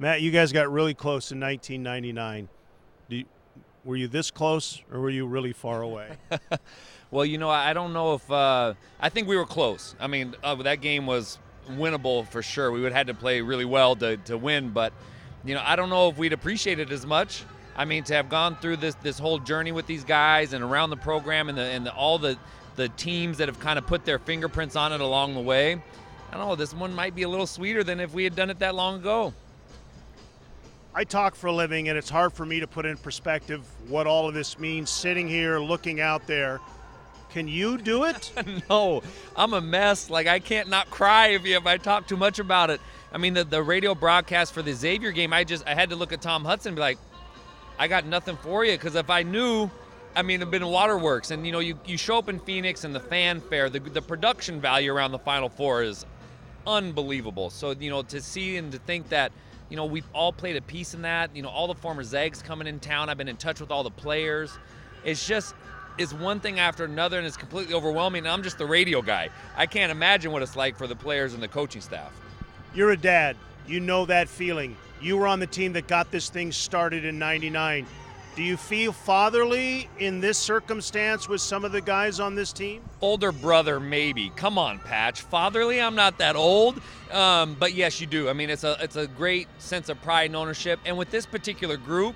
Matt, you guys got really close in 1999. Were you this close, or were you really far away? Well, I don't know if I think we were close. I mean, that game was winnable for sure. We would have had to play really well to win, but I don't know if we'd appreciate it as much. I mean, to have gone through this whole journey with these guys and around the program and all the teams that have kind of put their fingerprints on it along the way, I don't know, this one might be a little sweeter than if we had done it that long ago. I talk for a living, and it's hard for me to put in perspective what all of this means sitting here looking out there. Can you do it? No, I'm a mess. Like, I can't not cry if I talk too much about it. I mean, the radio broadcast for the Xavier game, I had to look at Tom Hudson and be like, I got nothing for you, because if I knew, I mean, it'd been waterworks. And, you show up in Phoenix and the fanfare, the production value around the Final Four is unbelievable. So, to see and to think that, we've all played a piece in that. All the former Zags coming in town. I've been in touch with all the players. It's one thing after another, and it's completely overwhelming. And I'm just the radio guy. I can't imagine what it's like for the players and the coaching staff. You're a dad. You know that feeling. You were on the team that got this thing started in 99. Do you feel fatherly in this circumstance with some of the guys on this team? Older brother, maybe. Come on, Patch. Fatherly, I'm not that old. But yes, you do. I mean, it's a great sense of pride and ownership. And with this particular group,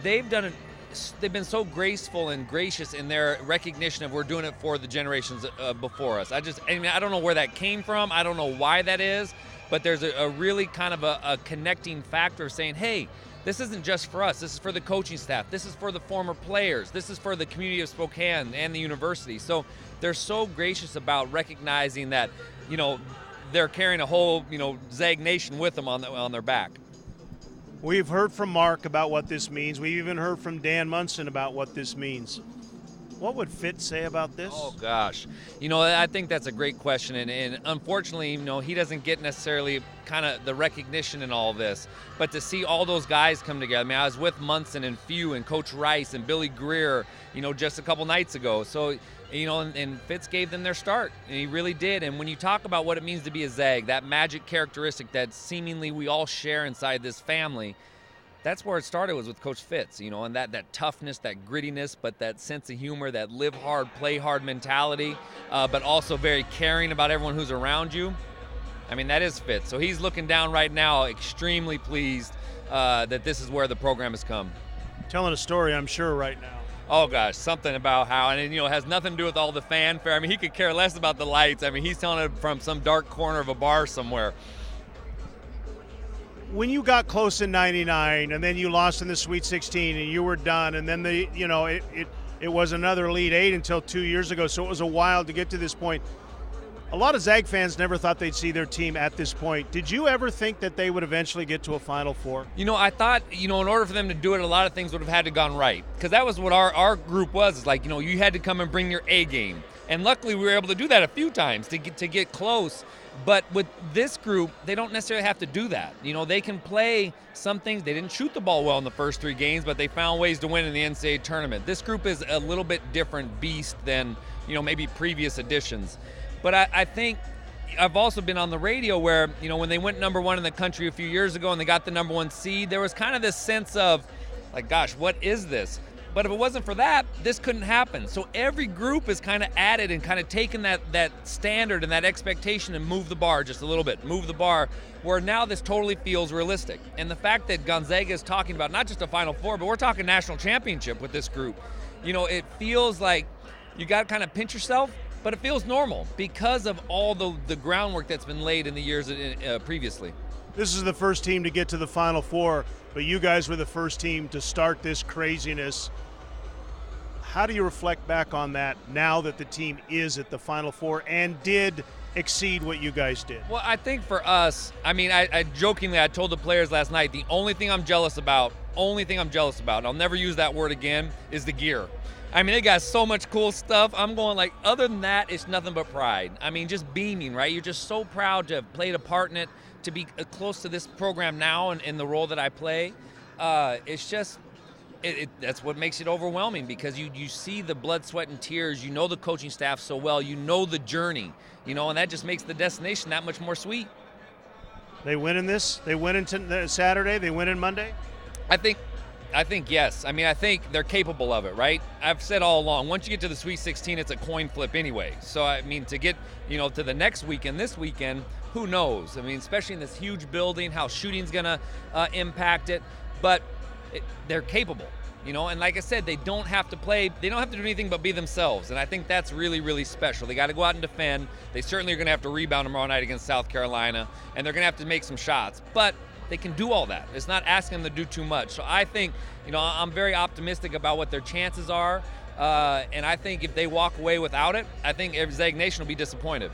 they've been so graceful and gracious in their recognition of we're doing it for the generations before us. I don't know where that came from. I don't know why that is. But there's a really kind of a connecting factor of saying, hey, this isn't just for us. This is for the coaching staff. This is for the former players. This is for the community of Spokane and the university. So they're so gracious about recognizing that, they're carrying a whole, Zag Nation with them on their back. We've heard from Mark about what this means. We've even heard from Dan Munson about what this means. What would Fitz say about this? Oh, gosh. I think that's a great question. And unfortunately, he doesn't get necessarily kind of the recognition in all of this. But to see all those guys come together. I mean, I was with Munson and Few and Coach Rice and Billy Greer, just a couple nights ago. So, and Fitz gave them their start. And he really did. And when you talk about what it means to be a Zag, that magic characteristic that seemingly we all share inside this family, that's where it started, was with Coach Fitz, and that toughness, that grittiness, but that sense of humor, that live hard, play hard mentality, but also very caring about everyone who's around you. I mean, that is Fitz. So he's looking down right now, extremely pleased that this is where the program has come. Telling a story, I'm sure, right now. Oh, gosh, something about how, and it has nothing to do with all the fanfare. I mean, he could care less about the lights. I mean, he's telling it from some dark corner of a bar somewhere. When you got close in 99 and then you lost in the Sweet 16 and you were done, and then it was another Elite Eight until 2 years ago, so it was a while to get to this point. A lot of Zag fans never thought they'd see their team at this point. Did you ever think that they would eventually get to a Final Four? I thought, in order for them to do it, a lot of things would have had to gone right, because that was what our group was. It's like, you had to come and bring your A game. And luckily we were able to do that a few times to get close. But with this group, they don't necessarily have to do that. They can play some things. They didn't shoot the ball well in the first 3 games, but they found ways to win in the NCAA tournament. This group is a little bit different beast than, maybe previous editions. But I think I've also been on the radio where, when they went number 1 in the country a few years ago and they got the number 1 seed, there was kind of this sense of, like, gosh, what is this? But if it wasn't for that, this couldn't happen. So every group has kind of added and kind of taken that standard and that expectation and moved the bar just a little bit, moved the bar, where now this totally feels realistic. And the fact that Gonzaga is talking about not just a Final Four, but we're talking national championship with this group, it feels like you got to kind of pinch yourself, but it feels normal because of all the groundwork that's been laid in the years previously. This is the first team to get to the Final Four, but you guys were the first team to start this craziness. How do you reflect back on that now that the team is at the Final Four and did exceed what you guys did? Well, I think for us, I jokingly, I told the players last night, the only thing I'm jealous about, and I'll never use that word again, is the gear. They got so much cool stuff. I'm going like, other than that, it's nothing but pride. Just beaming, right? You're just so proud to have played a part in it, to be close to this program now and in the role that I play. It's just, that's what makes it overwhelming, because you see the blood, sweat, and tears. You know the coaching staff so well. You know the journey, and that just makes the destination that much more sweet. They win in this? They win in Saturday? They win in Monday? I think yes. I mean, I think they're capable of it, right? I've said all along, once you get to the Sweet 16, it's a coin flip anyway. So, I mean, to get, to the next weekend, this weekend, who knows? I mean, especially in this huge building, how shooting's going to impact it. But they're capable, and like I said, they don't have to do anything but be themselves. And I think that's really, really special. They got to go out and defend. They certainly are going to have to rebound tomorrow night against South Carolina, and they're going to have to make some shots. But they can do all that. It's not asking them to do too much. So I think, I'm very optimistic about what their chances are. And I think if they walk away without it, I think Zag Nation will be disappointed.